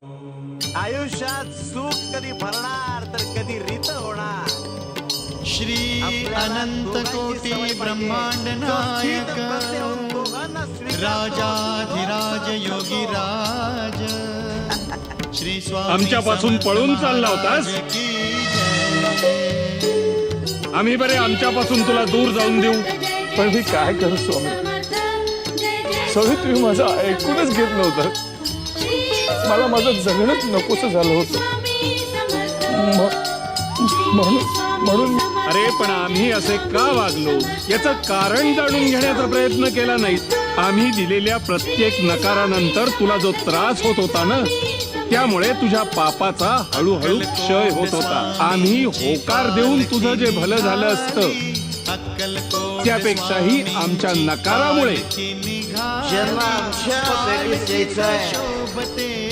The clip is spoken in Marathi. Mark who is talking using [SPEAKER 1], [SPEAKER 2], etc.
[SPEAKER 1] आयुष्यात सुख कधी भरणार तर कधी रीत होणार.
[SPEAKER 2] श्री अनंत कोटी ब्रह्मांड नायक राजाधिराज योगीराज श्री स्वामी
[SPEAKER 3] आमच्यापासून पळून चालला होतास? आम्ही बरे आमच्यापासून तुला दूर जाऊन देऊ?
[SPEAKER 4] पण मी काय करू स्वामी, स्वामी तुम्ही माझं ऐकूनच घेत नव्हतं. मला माझं जगणंच नकोसं झालं होतं. म्हणून
[SPEAKER 3] अरे पण आम्ही असे का वागलो याचं कारण जाणून घेण्याचा प्रयत्न केला नाही. आम्ही दिलेल्या प्रत्येक नकारानंतर तुला जो त्रास होत होता ना, त्यामुळे तुझ्या पापाचा हळूहळू क्षय होत होता. आम्ही होकार देऊन तुझं जे भलं झालं असतं त्यापेक्षाही आमच्या नकारामुळे
[SPEAKER 1] ज्यांना आमच्या भेटीस यायचंय